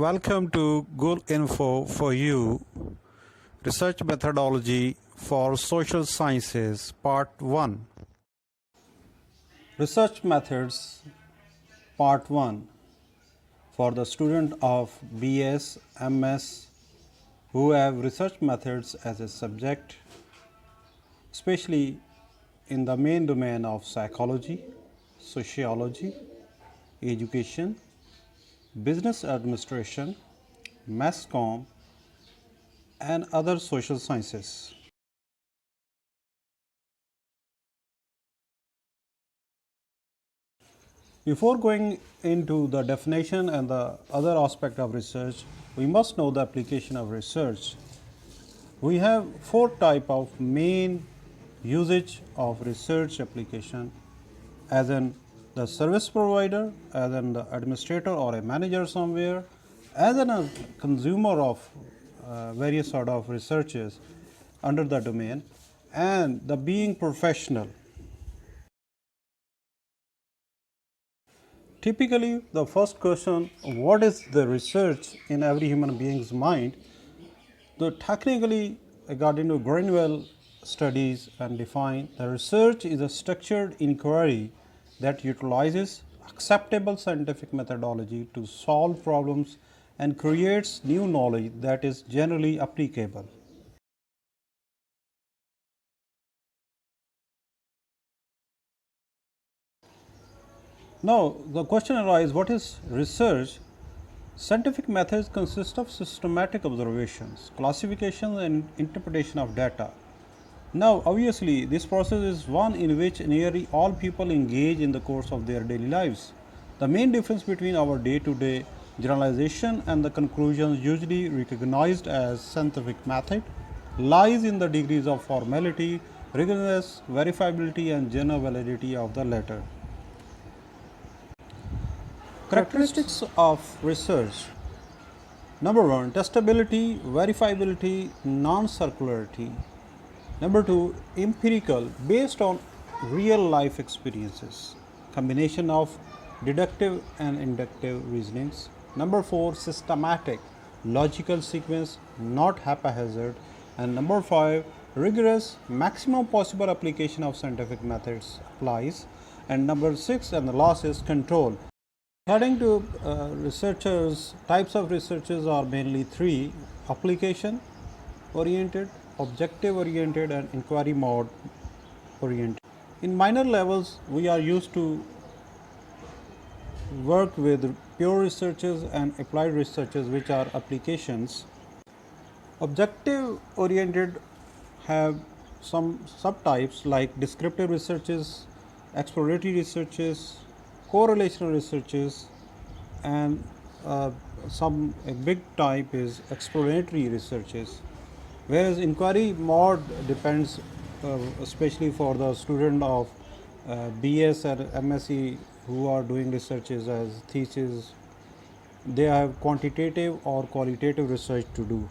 Welcome to Gull Info4U Research Methodology for Social Sciences Part 1. Research Methods Part 1 for the student of BS, MS who have research methods as a subject, especially in the main domain of psychology, sociology, education, business administration, mass comm, and other social sciences. Before going into the definition and the other aspect of research, we must know the application of research. We have four types of main usage of research application, as in the service provider, as in the administrator or a manager somewhere, as in a consumer of various sort of researches under the domain, and the being professional. Typically, the first question, what is the research in every human being's mind? Though technically, according to Greenwell studies and define, the research is a structured inquiry that utilizes acceptable scientific methodology to solve problems and creates new knowledge that is generally applicable. Now, the question arises, what is research? Scientific methods consist of systematic observations, classification and interpretation of data. Now, obviously, this process is one in which nearly all people engage in the course of their daily lives. The main difference between our day-to-day generalization and the conclusions usually recognized as scientific method lies in the degrees of formality, rigorousness, verifiability, and general validity of the latter. Characteristics of research. Number 1, testability, verifiability, non-circularity. Number 2, empirical, based on real life experiences, combination of deductive and inductive reasonings. Number 4, systematic, logical sequence, not haphazard. And number 5, rigorous, maximum possible application of scientific methods applies. And number 6 and the last is control. According to researchers, types of researches are mainly three: application oriented, objective oriented, and inquiry mode oriented. In minor levels, we are used to work with pure researches and applied researches, which are applications. Objective oriented have some subtypes like descriptive researches, exploratory researches, correlational researches, and a big type is exploratory researches. Whereas inquiry mode depends, especially for the student of BS and MSc who are doing researches as thesis, they have quantitative or qualitative research to do.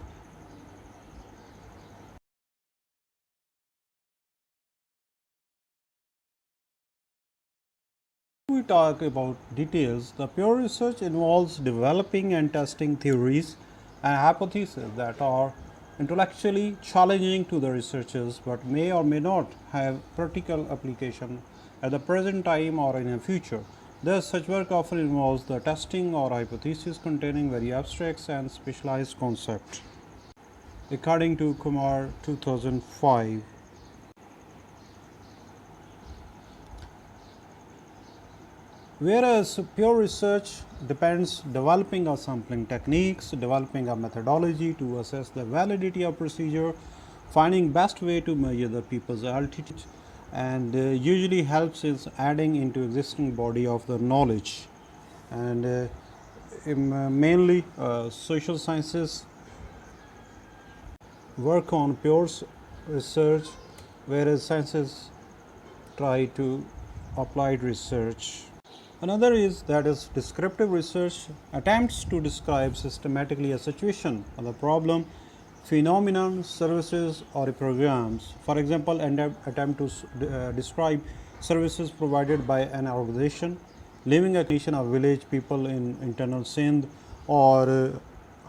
We talk about details. The pure research involves developing and testing theories and hypotheses that are intellectually challenging to the researchers but may or may not have practical application at the present time or in the future. Thus, such work often involves the testing or hypotheses containing very abstract and specialized concepts. According to Kumar 2005, whereas pure research depends developing a sampling techniques, developing a methodology to assess the validity of procedure, finding best way to measure the people's altitude, and usually helps in adding into existing body of the knowledge. And mainly social sciences work on pure research, whereas sciences try to applied research. Another is descriptive research, attempts to describe systematically a situation or the problem, phenomenon, services, or programs. For example, attempt to describe services provided by an organization, living a condition of village people in internal Sindh, or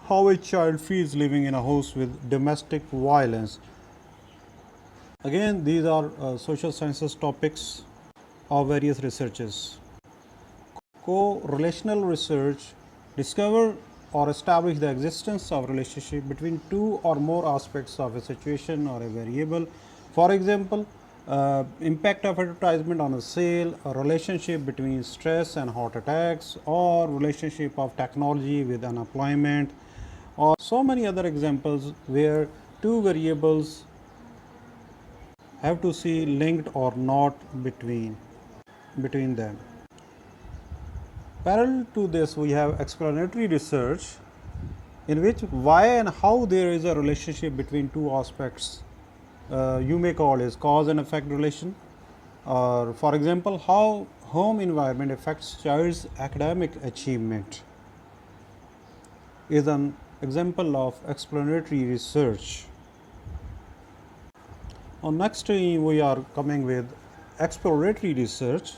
how a child feels living in a house with domestic violence. Again, these are social sciences topics of various researches. Correlational research discover or establish the existence of relationship between two or more aspects of a situation or a variable. For example, impact of advertisement on a sale, a relationship between stress and heart attacks, or relationship of technology with unemployment, or so many other examples where two variables have to see linked or not between them. Parallel to this, we have exploratory research in which why and how there is a relationship between two aspects. You may call as cause and effect relation, or for example, how home environment affects child's academic achievement is an example of exploratory research. On next, we are coming with exploratory research.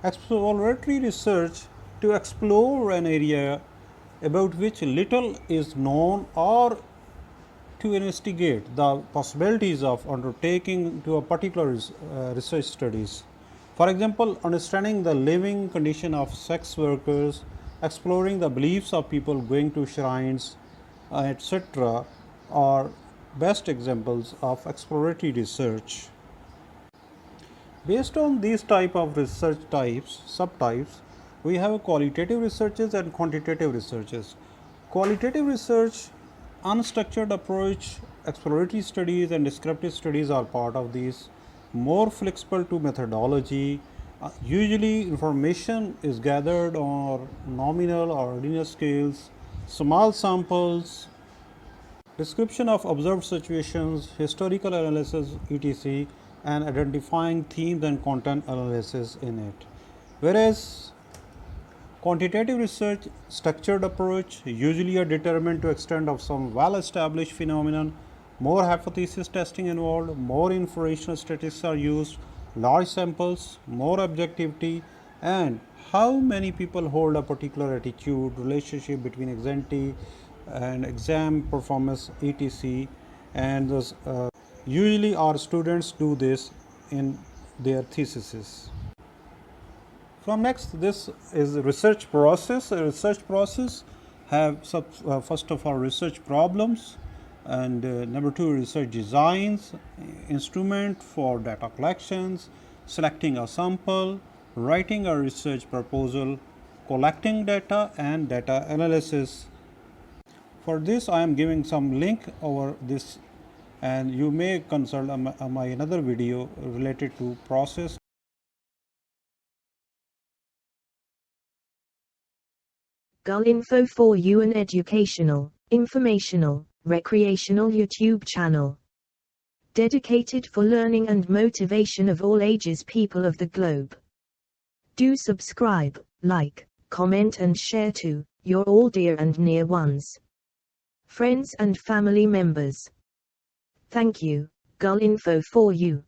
Exploratory research to explore an area about which little is known or to investigate the possibilities of undertaking to a particular research studies. For example, understanding the living condition of sex workers, exploring the beliefs of people going to shrines, etc. are best examples of exploratory research. Based on these type of research subtypes, we have qualitative researches and quantitative researches. Qualitative research, unstructured approach, exploratory studies and descriptive studies are part of these. More flexible to methodology. Usually information is gathered on nominal or ordinal scales, small samples, description of observed situations, historical analysis, etc., and identifying themes and content analysis in it. Whereas quantitative research, structured approach, usually are determined to extent of some well-established phenomenon, more hypothesis testing involved, more inferential statistics are used, large samples, more objectivity, and how many people hold a particular attitude, relationship between exante and exam performance, etc. And those, usually our students do this in their theses. From next, this is research process. A research process have first of all research problems, and number two, research designs, instrument for data collections, selecting a sample, writing a research proposal, collecting data, and data analysis. For this, I am giving some link over this, and you may consult my another video related to process. Gull Info4U, an educational, informational, recreational YouTube channel dedicated for learning and motivation of all ages, people of the globe. Do subscribe, like, comment and share to your all dear and near ones, friends and family members. Thank you, Gull Info4U.